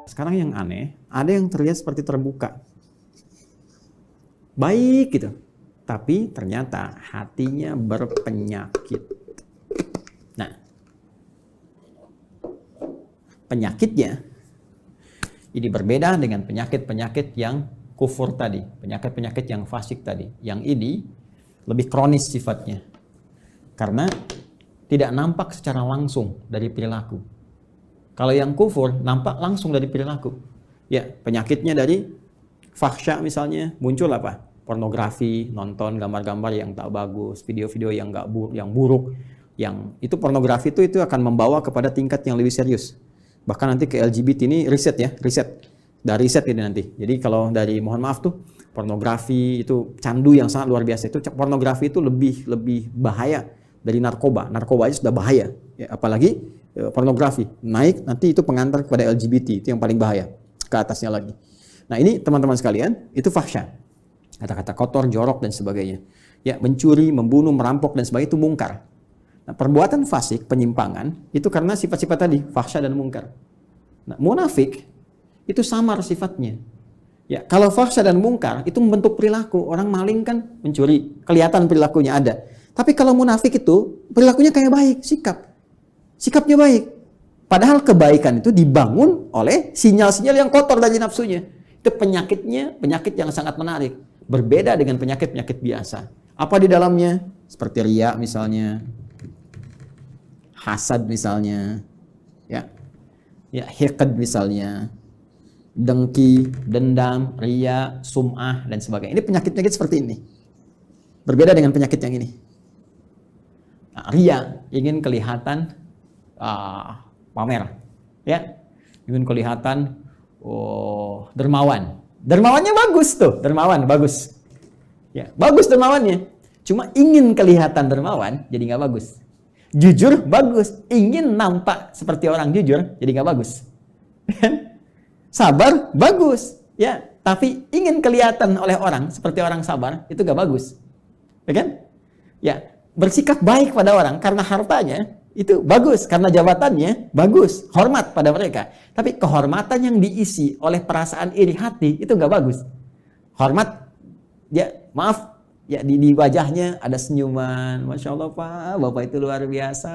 Sekarang yang aneh, ada yang terlihat seperti terbuka. Baik gitu. Tapi ternyata hatinya berpenyakit. Nah, penyakitnya ini berbeda dengan penyakit-penyakit yang kufur tadi, penyakit-penyakit yang fasik tadi. Yang ini lebih kronis sifatnya. Karena tidak nampak secara langsung dari perilaku. Kalau yang kufur nampak langsung dari perilaku. Ya, penyakitnya dari fahsya misalnya, muncul apa? Pornografi, nonton gambar-gambar yang tak bagus, video-video yang buruk, yang itu pornografi itu akan membawa kepada tingkat yang lebih serius. Bahkan nanti ke LGBT ini riset. Dari riset ini nanti. Jadi kalau dari mohon maaf tuh pornografi itu candu yang sangat luar biasa. Itu pornografi itu lebih bahaya dari narkoba. Narkoba aja sudah bahaya. Ya, apalagi pornografi. Naik nanti itu pengantar kepada LGBT, itu yang paling bahaya. Ke atasnya lagi. Nah, ini teman-teman sekalian, itu fahsya. Kata-kata kotor, jorok dan sebagainya. Ya, mencuri, membunuh, merampok dan sebagainya itu mungkar. Nah, perbuatan fasik, penyimpangan, itu karena sifat-sifat tadi, fahsya dan mungkar. Nah, munafik, itu samar sifatnya. Ya, kalau fahsya dan mungkar, itu membentuk perilaku. Orang maling kan mencuri, kelihatan perilakunya ada. Tapi kalau munafik itu, perilakunya kayak baik, sikapnya baik. Padahal kebaikan itu dibangun oleh sinyal-sinyal yang kotor dari nafsunya. Itu penyakitnya, penyakit yang sangat menarik. Berbeda dengan penyakit-penyakit biasa. Apa di dalamnya? Seperti riya misalnya, hasad misalnya, ya hiqd misalnya, dengki, dendam, riya, sum'ah dan sebagainya. Ini penyakit-penyakit seperti ini. Berbeda dengan penyakit yang ini. Nah, riya, ingin kelihatan pamer, ya, ingin kelihatan dermawan. Dermawannya bagus tuh, dermawan bagus, ya bagus dermawannya. Cuma ingin kelihatan dermawan, jadi nggak bagus. Jujur bagus, ingin nampak seperti orang jujur, jadi nggak bagus. Sabar bagus, ya, tapi ingin kelihatan oleh orang seperti orang sabar, itu nggak bagus, ya kan? Ya, bersikap baik pada orang karena hartanya itu bagus, karena jabatannya bagus, hormat pada mereka. Tapi kehormatan yang diisi oleh perasaan iri hati itu nggak bagus. Hormat, ya maaf, ya di wajahnya ada senyuman, masya Allah Pak, Bapak itu luar biasa,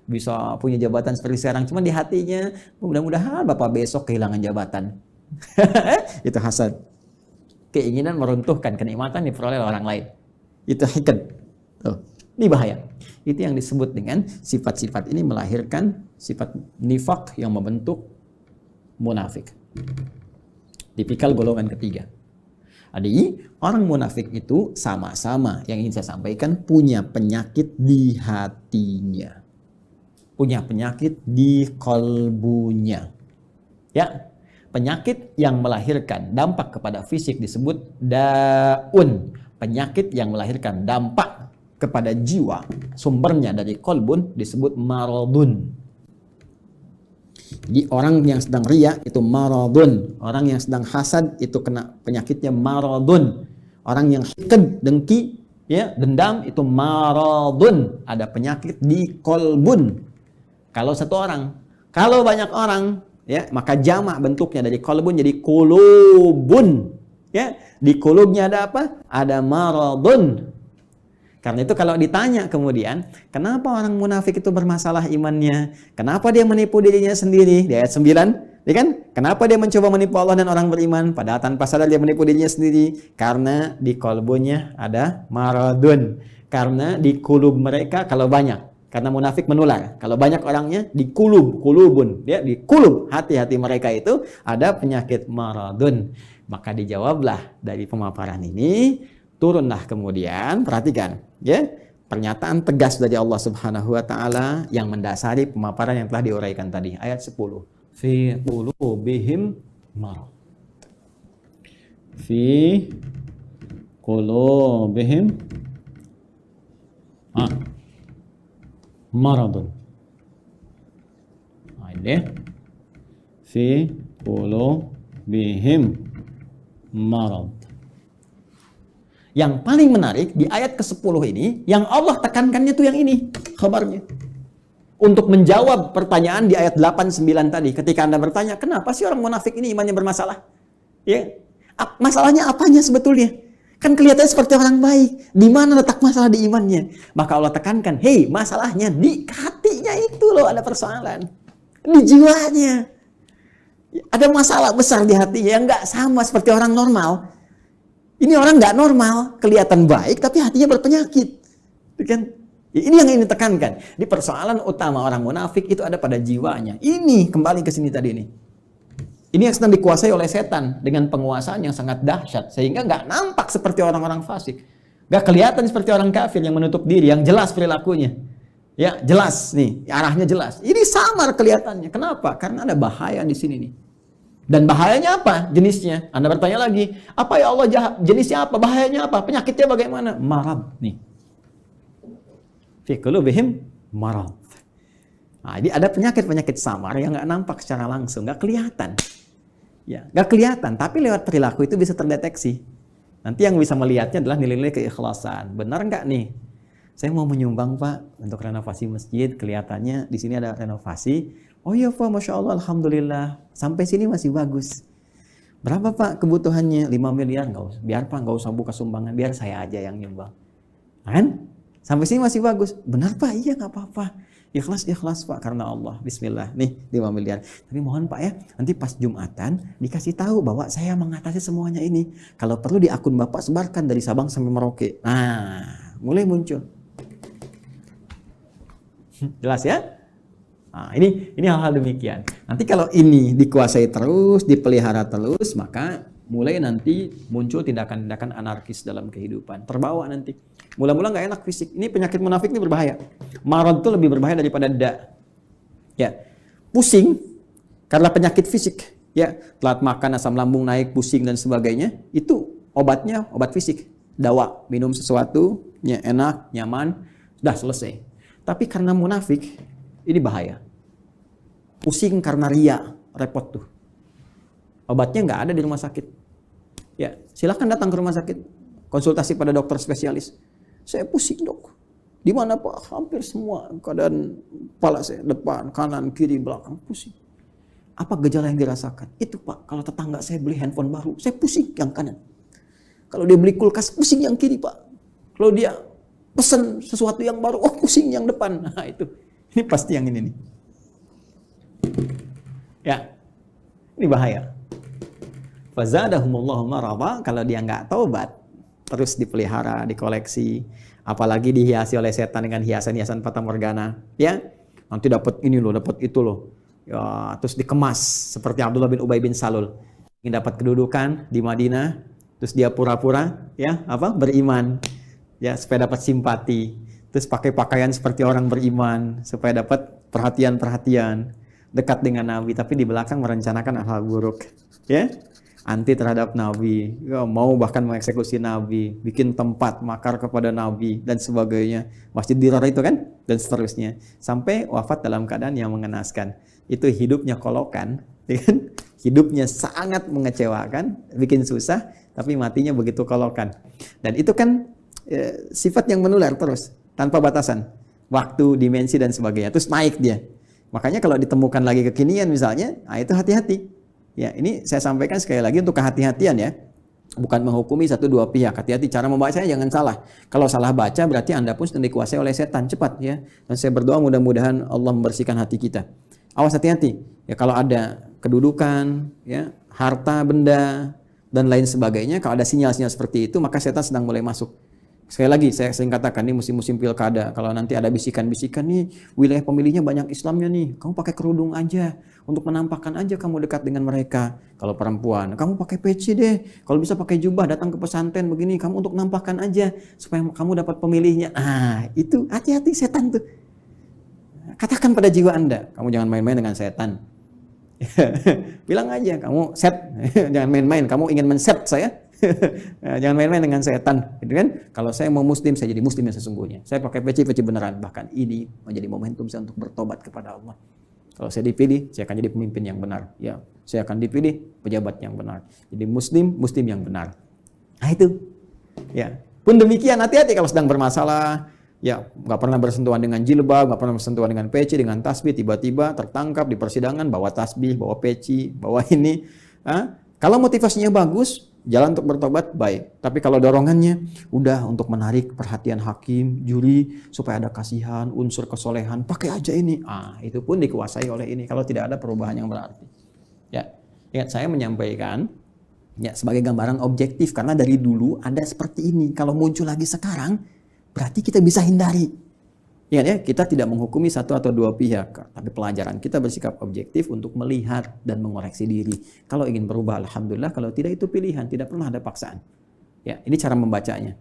bisa punya jabatan seperti sekarang. Cuma di hatinya, mudah-mudahan Bapak besok kehilangan jabatan. Itu hasad. Keinginan meruntuhkan kenikmatan diperoleh orang lain. Itu hiqd. Tuh, ini bahaya. Itu yang disebut dengan sifat-sifat ini melahirkan sifat nifak yang membentuk munafik. Tipikal golongan ketiga. Jadi orang munafik itu sama-sama yang ingin saya sampaikan punya penyakit di hatinya. Punya penyakit di kolbunya. Ya, penyakit yang melahirkan dampak kepada fisik disebut daun. Penyakit yang melahirkan dampak kepada jiwa, sumbernya dari kolbun disebut maradun. Jadi orang yang sedang riya itu maradun, orang yang sedang hasad itu kena penyakitnya maradun. Orang yang hiqd, dengki, ya, dendam itu maradun, ada penyakit di kolbun. Kalau satu orang, kalau banyak orang, ya, maka jamak bentuknya dari kolbun jadi kulubun. Ya, di kulubnya ada apa? Ada maradun. Karena itu kalau ditanya kemudian, kenapa orang munafik itu bermasalah imannya? Kenapa dia menipu dirinya sendiri? Di ayat 9, ya kan? Kenapa dia mencoba menipu Allah dan orang beriman? Padahal tanpa sadar dia menipu dirinya sendiri. Karena di kolbunya ada maradun. Karena di kulub mereka kalau banyak. Karena munafik menular. Kalau banyak orangnya di kulubun. Ya, di kulub hati-hati mereka itu ada penyakit maradun. Maka dijawablah dari pemaparan ini, turunlah kemudian, perhatikan, ya, pernyataan tegas dari Allah Subhanahu wa taala yang mendasari pemaparan yang telah diuraikan tadi, ayat 10. Fi qulubihim marad. Fi qulubihim maradun. Ini fi qulubihim marad. Yang paling menarik di ayat ke-10 ini, yang Allah tekankannya tuh yang ini, khabarnya. untuk menjawab pertanyaan di ayat 8-9 tadi. Ketika Anda bertanya, kenapa sih orang munafik ini imannya bermasalah? Ya, masalahnya apanya sebetulnya? Kan kelihatannya seperti orang baik. Di mana letak masalah di imannya? Maka Allah tekankan, hei, masalahnya di hatinya itu loh ada persoalan. Di jiwanya. Ada masalah besar di hatinya yang nggak sama seperti orang normal. Ini orang nggak normal, kelihatan baik tapi hatinya berpenyakit. Kan? Ini yang ingin ditekankan. Di persoalan utama orang munafik itu ada pada jiwanya. Ini kembali ke sini tadi nih. Ini yang sedang dikuasai oleh setan dengan penguasaan yang sangat dahsyat sehingga nggak nampak seperti orang-orang fasik, nggak kelihatan seperti orang kafir yang menutup diri, yang jelas perilakunya, ya jelas nih arahnya jelas. Ini samar kelihatannya. Kenapa? Karena ada bahaya di sini nih. Dan bahayanya apa? Jenisnya. Anda bertanya lagi, apa ya Allah jenisnya apa? Bahayanya apa? Penyakitnya bagaimana? Marad nih. Fi qulubihim marad. Nah, ini ada penyakit-penyakit samar yang nggak nampak secara langsung, nggak kelihatan. Ya, nggak kelihatan, tapi lewat perilaku itu bisa terdeteksi. Nanti yang bisa melihatnya adalah nilai-nilai keikhlasan. Benar nggak nih? Saya mau menyumbang Pak untuk renovasi masjid. Kelihatannya di sini ada renovasi. Oh iya Pak, Masya Allah, Alhamdulillah. Sampai sini masih bagus. Berapa Pak kebutuhannya? 5 miliar. Nggak usah. Biar Pak, nggak usah buka sumbangan. Biar saya aja yang nyumbang. Kan? Sampai sini masih bagus. Benar Pak, iya nggak apa-apa. Ikhlas Pak karena Allah. Bismillah. Nih 5 miliar. Tapi mohon Pak ya, nanti pas Jumatan dikasih tahu bahwa saya mengatasi semuanya ini. Kalau perlu di akun Bapak sebarkan dari Sabang sampai Merauke. Nah, mulai muncul. Jelas ya? Nah, ini hal-hal demikian. Nanti kalau ini dikuasai terus, dipelihara terus, maka mulai nanti muncul tindakan-tindakan anarkis dalam kehidupan. Terbawa nanti. Mula-mula nggak enak fisik. Ini penyakit munafik ini berbahaya. Marad itu lebih berbahaya daripada ya, pusing karena penyakit fisik. Ya, telat makan, asam lambung naik, pusing dan sebagainya. Itu obatnya obat fisik. Dawa, minum sesuatu, ya, enak, nyaman, sudah selesai. Tapi karena munafik, ini bahaya. Pusing karena ria, repot tuh. Obatnya nggak ada di rumah sakit. Ya, silakan datang ke rumah sakit, konsultasi pada dokter spesialis. Saya pusing dok. Di mana Pak? Hampir semua keadaan kepala saya, depan, kanan, kiri, belakang pusing. Apa gejala yang dirasakan? Itu Pak, kalau tetangga saya beli handphone baru, saya pusing yang kanan. Kalau dia beli kulkas, pusing yang kiri Pak. Kalau dia pesan sesuatu yang baru, oh pusing yang depan. Nah itu, ini pasti yang ini nih. Ya, ini bahaya. Fazadahumullahu marada, kalau dia nggak taubat, terus dipelihara, dikoleksi, apalagi dihiasi oleh setan dengan hiasan-hiasan fata morgana, ya nanti dapat ini loh, dapat itu loh, ya terus dikemas seperti Abdullah bin Ubay bin Salul, ingin dapat kedudukan di Madinah, terus dia pura-pura, ya apa beriman, ya supaya dapat simpati, terus pakai pakaian seperti orang beriman supaya dapat perhatian-perhatian, dekat dengan Nabi, tapi di belakang merencanakan hal-hal buruk, ya. Anti terhadap Nabi, ya, mau bahkan mengeksekusi Nabi, bikin tempat makar kepada Nabi dan sebagainya, Masjid Dirar itu kan, dan seterusnya, sampai wafat dalam keadaan yang mengenaskan. Itu hidupnya kolokan, kan? Hidupnya sangat mengecewakan, bikin susah, tapi matinya begitu kolokan. Dan itu kan sifat yang menular terus, tanpa batasan, waktu, dimensi dan sebagainya, terus naik dia. Makanya kalau ditemukan lagi kekinian misalnya, nah itu hati-hati. Ya, ini saya sampaikan sekali lagi untuk kehati-hatian ya. Bukan menghukumi satu dua pihak. Hati-hati cara membacanya jangan salah. Kalau salah baca berarti Anda pun sedang dikuasai oleh setan. Cepat ya. Dan saya berdoa mudah-mudahan Allah membersihkan hati kita. Awas hati-hati. Ya kalau ada kedudukan, ya, harta, benda dan lain sebagainya, kalau ada sinyal-sinyal seperti itu, maka setan sedang mulai masuk. Sekali lagi saya sering katakan ini musim-musim pilkada, kalau nanti ada bisikan-bisikan nih wilayah pemilihnya banyak Islamnya nih, kamu pakai kerudung aja untuk menampakkan aja kamu dekat dengan mereka. Kalau perempuan, kamu pakai peci deh, kalau bisa pakai jubah datang ke pesantren begini, kamu untuk nampakkan aja supaya kamu dapat pemilihnya. Ah itu hati-hati setan tuh. Katakan pada jiwa Anda, kamu jangan main-main dengan setan. Bilang aja kamu set, jangan main-main, kamu ingin men-set saya. Jangan main-main dengan setan, gitu kan? Kalau saya mau muslim, saya jadi muslim yang sesungguhnya. Saya pakai peci beneran. Bahkan ini menjadi momentum saya untuk bertobat kepada Allah. Kalau saya dipilih, saya akan jadi pemimpin yang benar. Ya, saya akan dipilih pejabat yang benar. Jadi muslim yang benar. Nah itu. Ya. Pun demikian, hati-hati kalau sedang bermasalah, Ya, nggak pernah bersentuhan dengan jilbab, nggak pernah bersentuhan dengan peci, dengan tasbih, tiba-tiba tertangkap di persidangan bawa tasbih, bawa peci, bawa ini. Kalau motivasinya bagus, jalan untuk bertobat baik. Tapi kalau dorongannya udah untuk menarik perhatian hakim, juri, supaya ada kasihan, unsur kesolehan, pakai aja ini. Itu pun dikuasai oleh ini kalau tidak ada perubahan yang berarti. Ya, ingat saya menyampaikan ya sebagai gambaran objektif karena dari dulu ada seperti ini. Kalau muncul lagi sekarang, berarti kita bisa hindari. Ingat ya, kita tidak menghukumi satu atau dua pihak, tapi pelajaran kita bersikap objektif untuk melihat dan mengoreksi diri. Kalau ingin berubah, alhamdulillah. Kalau tidak, itu pilihan, tidak pernah ada paksaan. Ya, ini cara membacanya.